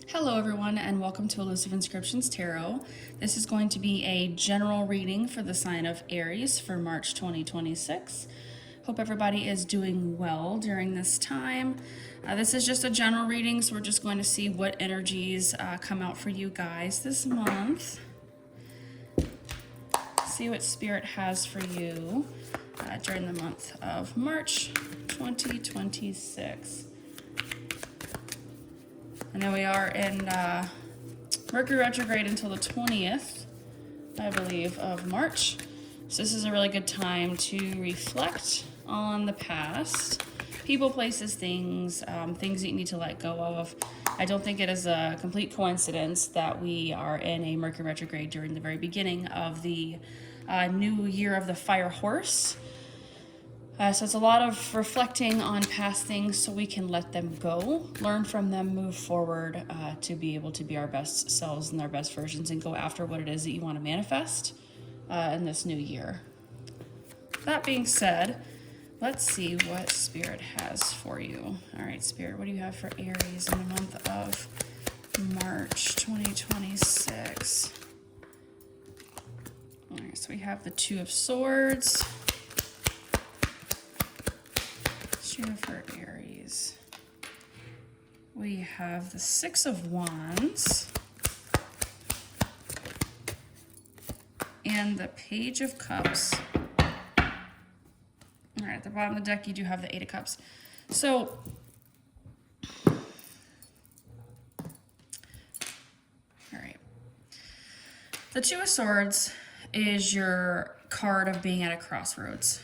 Hello everyone and welcome to Elusive Inscriptions Tarot. This is going to be a general reading for the sign of Aries for March 2026. Hope everybody is doing well during this time. This is just a general reading, so we're just going to see what energies come out for you guys this month. See what Spirit has for you during the month of March 2026. I know we are in Mercury retrograde until the 20th, I believe, of March. So this is a really good time to reflect on the past, people, places, things, things that you need to let go of. I don't think it is a complete coincidence that we are in a Mercury retrograde during the very beginning of the new year of the Fire Horse. So it's a lot of reflecting on past things so we can let them go, learn from them, move forward to be able to be our best selves and our best versions and go after what it is that you want to manifest in this new year. That being said, let's see what Spirit has for you. All right, Spirit, what do you have for Aries in the month of March 2026? All right, so we have the Two of Swords. For Aries, we have the Six of Wands and the Page of Cups. All right, at the bottom of the deck, you do have the Eight of Cups. So, all right, the Two of Swords is your card of being at a crossroads.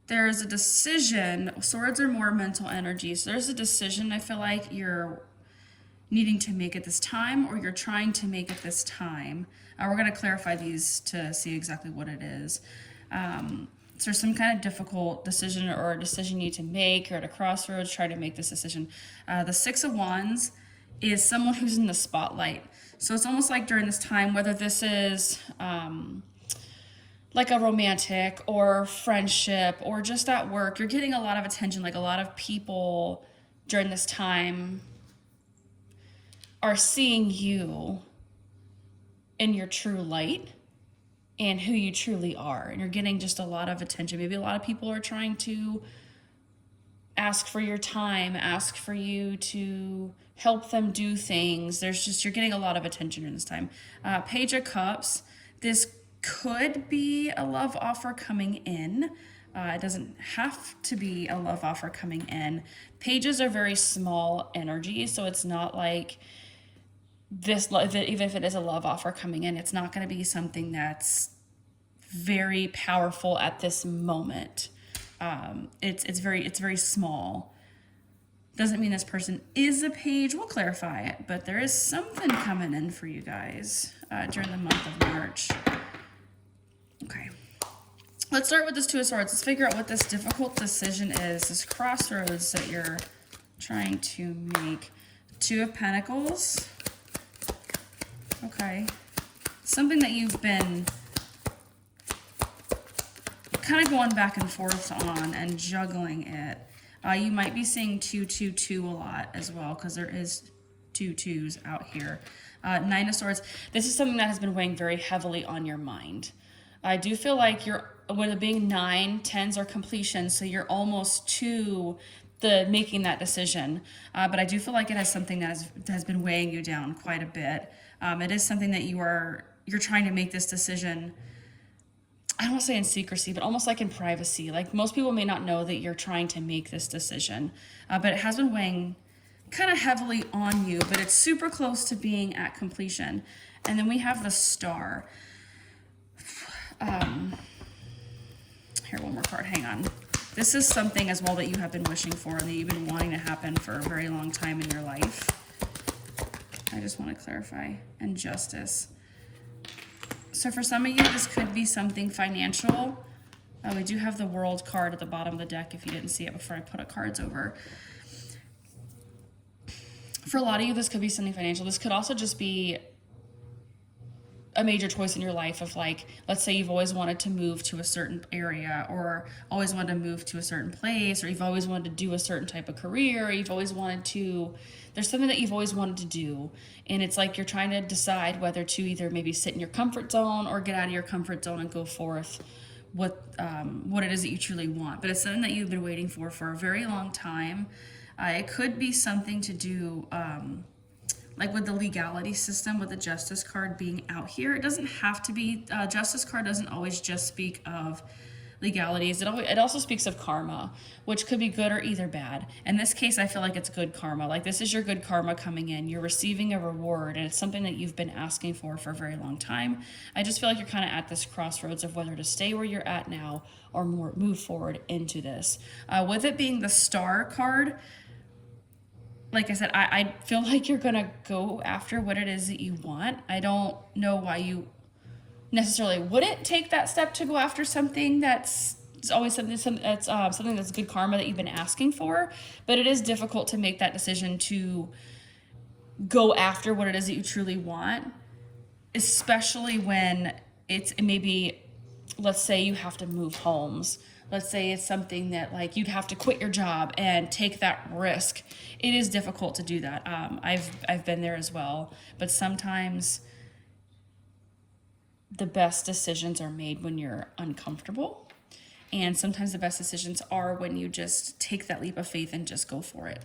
There's a decision. Swords are more mental energy. So there's a decision I feel like you're needing to make at this time, or you're trying to make at this time. We're going to clarify these to see exactly what it is. So there's some kind of difficult decision or a decision you need to make. You're at a crossroads trying to make this decision. The Six of Wands is someone who's in the spotlight. So it's almost like during this time, whether this is like a romantic or friendship or just at work, you're getting a lot of attention. Like a lot of people during this time are seeing you in your true light and who you truly are. And you're getting just a lot of attention. Maybe a lot of people are trying to ask for your time, ask for you to help them do things. You're getting a lot of attention during this time. Page of Cups, this could be a love offer coming in. It doesn't have to be a love offer coming in. Pages are very small energy, so it's not like this, even if it is a love offer coming in, it's not going to be something that's very powerful at this moment. It's very small. Doesn't mean this person is a page. We'll clarify it, but there is something coming in for you guys during the month of March. Okay, let's start with this Two of Swords. Let's figure out what this difficult decision is, this crossroads that you're trying to make. Two of Pentacles. Okay, something that you've been kind of going back and forth on and juggling it. You might be seeing 222 a lot as well, because there is 2 2s out here. Nine of Swords. This is something that has been weighing very heavily on your mind. I do feel like with it being 9, 10s are completion, so you're almost to the making that decision. But I do feel like it has something that has been weighing you down quite a bit. It is something that you're trying to make this decision. I don't want to say in secrecy, but almost like in privacy. Like most people may not know that you're trying to make this decision, but it has been weighing kind of heavily on you, but it's super close to being at completion. And then we have the Star. Here, one more card, hang on. This is something as well that you have been wishing for and that you've been wanting to happen for a very long time in your life. I just want to clarify. And Justice. So for some of you, this could be something financial. We do have the World card at the bottom of the deck if you didn't see it before I put cards over. For a lot of you, this could be something financial. This could also just be a major choice in your life of like, let's say you've always wanted to move to a certain area, or always wanted to move to a certain place, or you've always wanted to do a certain type of career, or you've always wanted to, there's something that you've always wanted to do. And it's like you're trying to decide whether to either maybe sit in your comfort zone or get out of your comfort zone and go forth what it is that you truly want. But it's something that you've been waiting for a very long time. It could be something to do, like with the legality system, with the justice card being out here. It doesn't have to be, justice card doesn't always just speak of legalities. It also speaks of karma, which could be good or either bad. In this case, I feel like it's good karma. Like, this is your good karma coming in. You're receiving a reward, and it's something that you've been asking for a very long time. I just feel like you're kind of at this crossroads of whether to stay where you're at now or move forward into this. With it being the Star card, like I said, I feel like you're going to go after what it is that you want. I don't know why you necessarily wouldn't take that step to go after something that's always something that's good karma that you've been asking for. But it is difficult to make that decision to go after what it is that you truly want, especially when it's maybe, let's say you have to move homes. Let's say it's something that like you'd have to quit your job and take that risk. It is difficult to do that. I've been there as well, but sometimes the best decisions are made when you're uncomfortable, and sometimes the best decisions are when you just take that leap of faith and just go for it.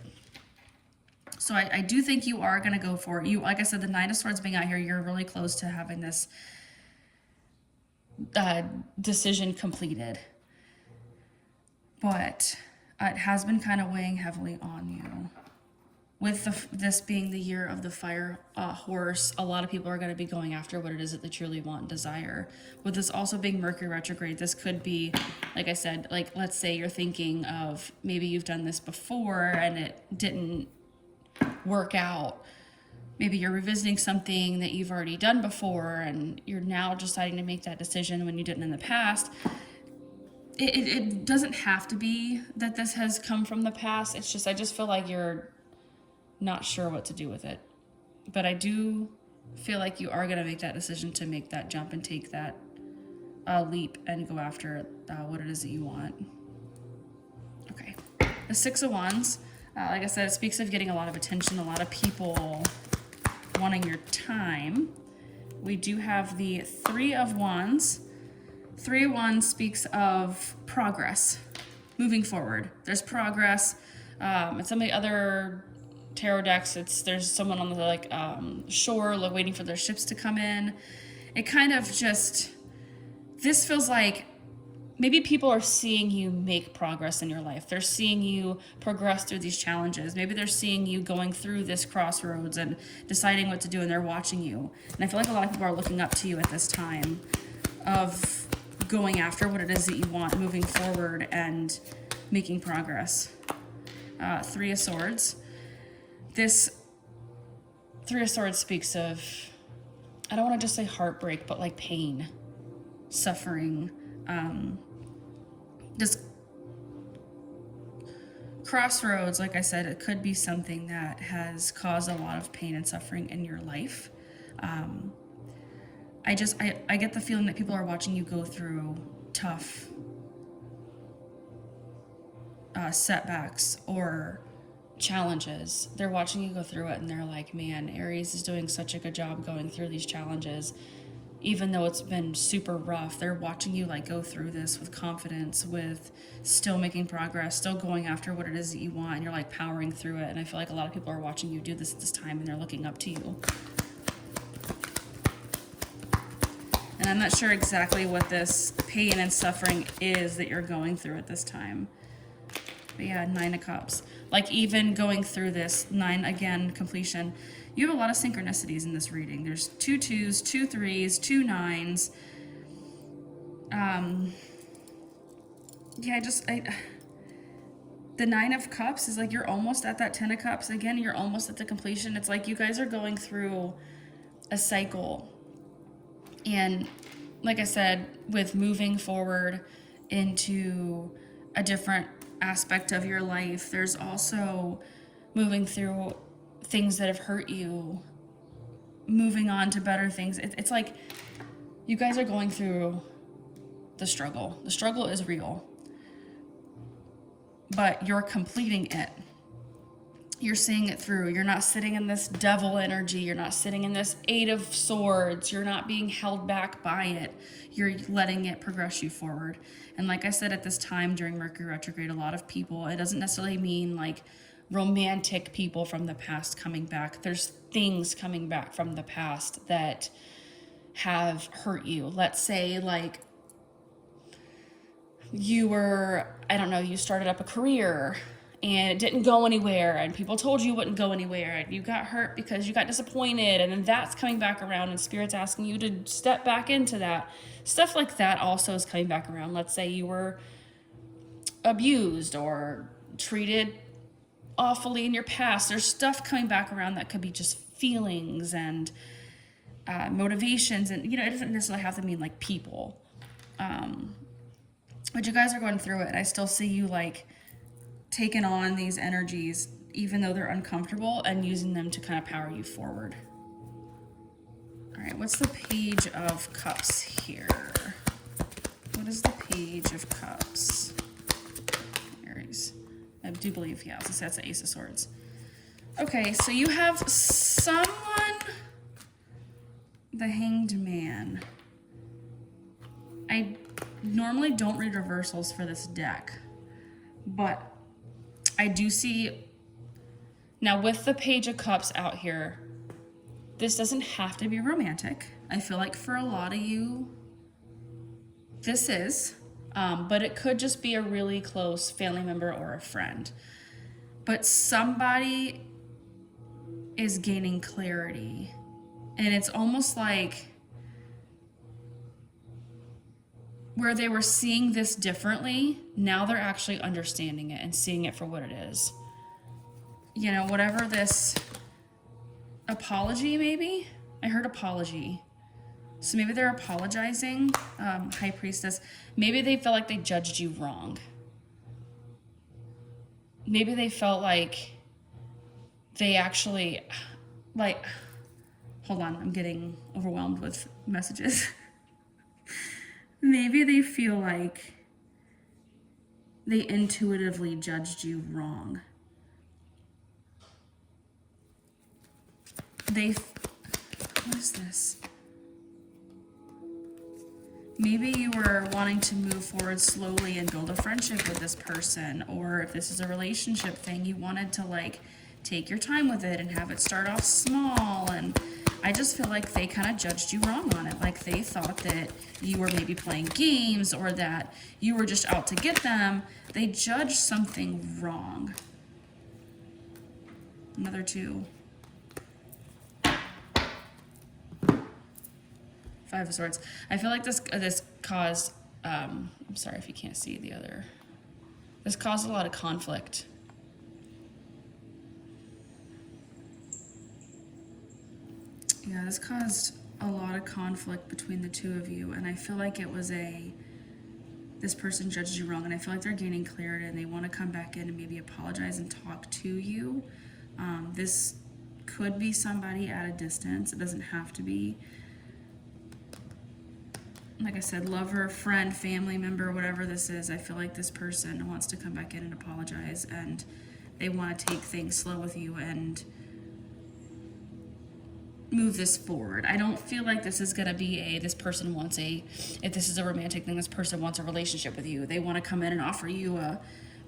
So I do think you are going to go for it. You, like I said, the Nine of Swords being out here, you're really close to having this decision completed. But it has been kind of weighing heavily on you. With this being the year of the fire horse, a lot of people are going to be going after what it is that they truly want and desire. With this also being Mercury retrograde, this could be, like I said, like let's say you're thinking of maybe you've done this before and it didn't work out. Maybe you're revisiting something that you've already done before and you're now deciding to make that decision when you didn't in the past. It doesn't have to be that this has come from the past. It's just, I just feel like you're not sure what to do with it. But I do feel like you are going to make that decision to make that jump and take that leap and go after what it is that you want. Okay. The Six of Wands, like I said, it speaks of getting a lot of attention, a lot of people wanting your time. We do have the Three of Wands. Three of Wands speaks of progress, moving forward. There's progress. And some of the other tarot decks, there's someone on the shore waiting for their ships to come in. It kind of just, this feels like maybe people are seeing you make progress in your life. They're seeing you progress through these challenges. Maybe they're seeing you going through this crossroads and deciding what to do, and they're watching you. And I feel like a lot of people are looking up to you at this time of going after what it is that you want, moving forward and making progress. Three of Swords. This Three of Swords speaks of, I don't want to just say heartbreak, but like pain, suffering, just crossroads. Like I said, it could be something that has caused a lot of pain and suffering in your life. I get the feeling that people are watching you go through tough setbacks or challenges. They're watching you go through it and they're like, man, Aries is doing such a good job going through these challenges. Even though it's been super rough, they're watching you go through this with confidence, with still making progress, still going after what it is that you want, and you're powering through it. And I feel like a lot of people are watching you do this at this time and they're looking up to you. And I'm not sure exactly what this pain and suffering is that you're going through at this time. But yeah, Nine of Cups. Even going through this, 9, again, completion. You have a lot of synchronicities in this reading. There's 2 2s, 2 3s, 2 9s. The 9 of Cups is you're almost at that 10 of Cups. Again, you're almost at the completion. It's you guys are going through a cycle. And like I said, with moving forward into a different aspect of your life, there's also moving through things that have hurt you, moving on to better things. It's like you guys are going through the struggle. The struggle is real, but you're completing it. You're seeing it through. You're not sitting in this devil energy. You're not sitting in this 8 of Swords. You're not being held back by it. You're letting it progress you forward. And like I said, at this time during Mercury retrograde, a lot of people, it doesn't necessarily mean like romantic people from the past coming back. There's things coming back from the past that have hurt you. Let's say like you were, I don't know, you started up a career and it didn't go anywhere, and people told you it wouldn't go anywhere, and you got hurt because you got disappointed, and then that's coming back around, and Spirit's asking you to step back into that. Stuff like that also is coming back around. Let's say you were abused or treated awfully in your past. There's stuff coming back around that could be just feelings and motivations, and it doesn't necessarily have to mean like people. But you guys are going through it, and I still see you like taking on these energies, even though they're uncomfortable, and using them to kind of power you forward. All right, what's the Page of Cups here? What is the Page of Cups? Aries. I do believe, yeah, so that's the Ace of Swords. Okay, so you have someone, the Hanged Man. I normally don't read reversals for this deck, but I do see, now with the Page of Cups out here, this doesn't have to be romantic. I feel like for a lot of you, this is, but it could just be a really close family member or a friend. But somebody is gaining clarity, and it's almost like where they were seeing this differently, now they're actually understanding it and seeing it for what it is. Whatever this apology, maybe? I heard apology. So maybe they're apologizing. High Priestess. Maybe they felt like they judged you wrong. Maybe they felt like they actually, like, hold on, I'm getting overwhelmed with messages. Maybe they feel like they intuitively judged you wrong. What is this? Maybe you were wanting to move forward slowly and build a friendship with this person, or if this is a relationship thing, you wanted to like take your time with it and have it start off small. And I just feel like they kind of judged you wrong on it. Like they thought that you were maybe playing games or that you were just out to get them. They judged something wrong. Another 2. 5 of Swords. I feel like this caused, I'm sorry if you can't see the other. This caused a lot of conflict. Yeah, this caused a lot of conflict between the two of you, and I feel like it was this person judged you wrong, and I feel like they're gaining clarity and they want to come back in and maybe apologize and talk to you. This could be somebody at a distance. It doesn't have to be. Like I said, lover, friend, family member, whatever this is, I feel like this person wants to come back in and apologize, and they want to take things slow with you and move this forward. I don't feel like this is going to be if this is a romantic thing, this person wants a relationship with you. They want to come in and offer you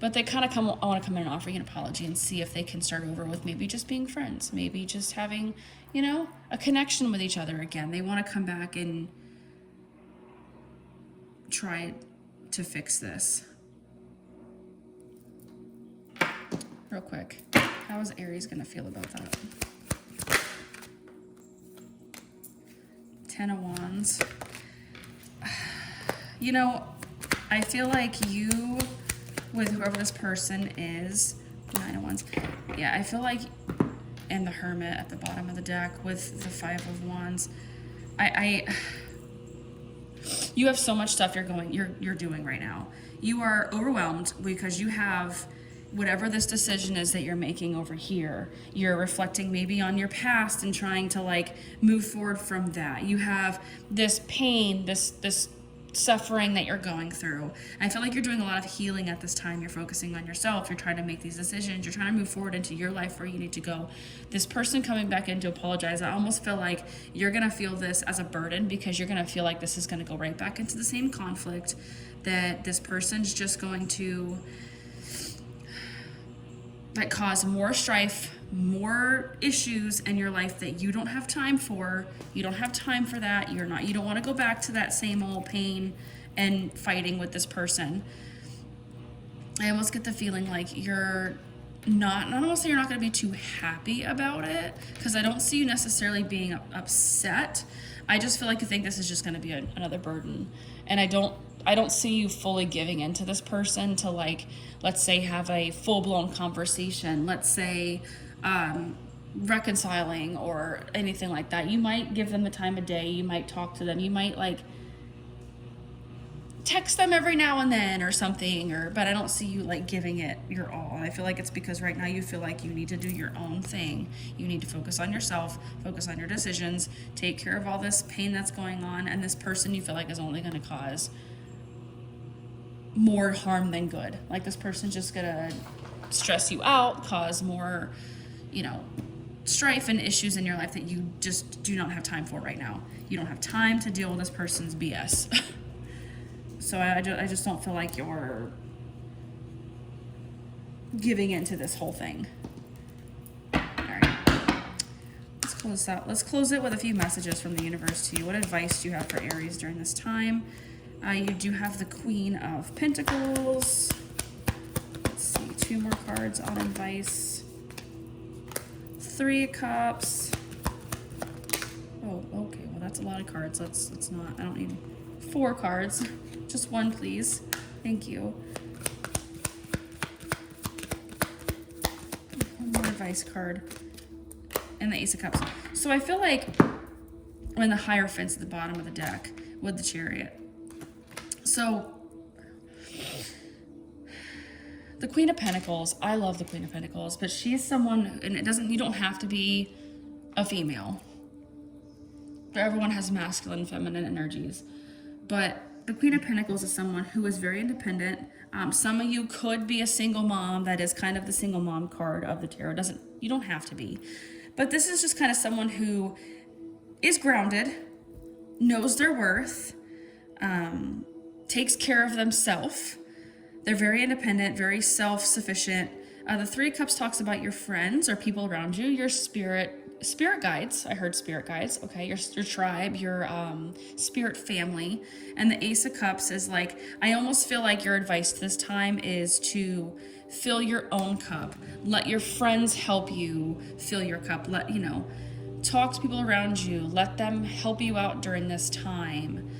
but they kind of want to come in and offer you an apology and see if they can start over with maybe just being friends, maybe just having, a connection with each other again. They want to come back and try to fix this. Real quick, how is Aries going to feel about that? 10 of Wands. I feel like you, with whoever this person is, 9 of Wands. Yeah, I feel like, and the Hermit at the bottom of the deck with the 5 of Wands. You have so much stuff you're doing right now. You are overwhelmed because you have whatever this decision is that you're making over here, you're reflecting maybe on your past and trying to like move forward from that. You have this pain, this suffering that you're going through. I feel like you're doing a lot of healing at this time. You're focusing on yourself. You're trying to make these decisions. You're trying to move forward into your life where you need to go. This person coming back in to apologize, I almost feel like you're going to feel this as a burden because you're going to feel like this is going to go right back into the same conflict, that this person's just going to like cause more strife, more issues in your life that you don't have time for. You don't have time for that. You don't want to go back to that same old pain and fighting with this person. I almost get the feeling like you're not want to say you're not going to be too happy about it, because I don't see you necessarily being upset. I just feel like you think this is just going to be another burden. And I don't see you fully giving into this person to, like, let's say have a full-blown conversation, let's say reconciling or anything like that. You might give them the time of day, you might talk to them, you might like text them every now and then or something, but I don't see you like giving it your all. And I feel like it's because right now you feel like you need to do your own thing. You need to focus on yourself, focus on your decisions, take care of all this pain that's going on, and this person you feel like is only going to cause more harm than good. Like this person's just gonna stress you out, cause more, strife and issues in your life that you just do not have time for right now. You don't have time to deal with this person's BS. So I just don't feel like you're giving into this whole thing. All right, let's close out. Let's close it with a few messages from the universe to you. What advice do you have for Aries during this time? You do have the Queen of Pentacles. Let's see, 2 more cards on advice. 3 of Cups. Oh, okay. Well, that's a lot of cards. Let's not. I don't need 4 cards. Just 1, please. Thank you. 1 more advice card. And the Ace of Cups. So I feel like I'm in the Hierophants at the bottom of the deck with the Chariot. So, the Queen of Pentacles, I love the Queen of Pentacles, but she's someone, and you don't have to be a female. Everyone has masculine and feminine energies. But the Queen of Pentacles is someone who is very independent. Some of you could be a single mom. That is kind of the single mom card of the tarot. You don't have to be. But this is just kind of someone who is grounded, knows their worth, takes care of themselves. They're very independent, very self-sufficient. The 3 of Cups talks about your friends or people around you, your spirit guides. I heard spirit guides. Okay, your tribe, your spirit family. And the Ace of Cups is like, I almost feel like your advice this time is to fill your own cup. Let your friends help you fill your cup. Talk to people around you. Let them help you out during this time.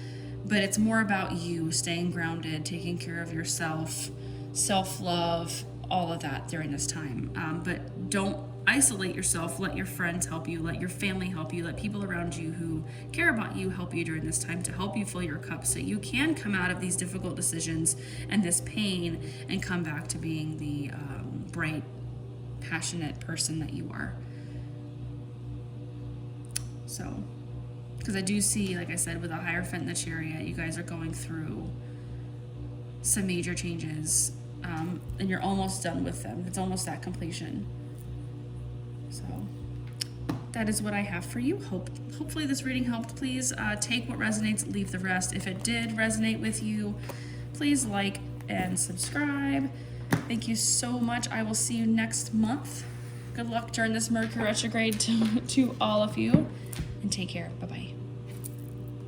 But it's more about you staying grounded, taking care of yourself, self-love, all of that during this time. But don't isolate yourself. Let your friends help you. Let your family help you. Let people around you who care about you help you during this time to help you fill your cup so you can come out of these difficult decisions and this pain and come back to being the bright, passionate person that you are. So, because I do see, like I said, with the Hierophant and the Chariot, you guys are going through some major changes, and you're almost done with them. It's almost at completion. So that is what I have for you. Hopefully this reading helped. Please take what resonates, leave the rest. If it did resonate with you, please like and subscribe. Thank you so much. I will see you next month. Good luck during this Mercury retrograde to all of you, and take care. Bye-bye.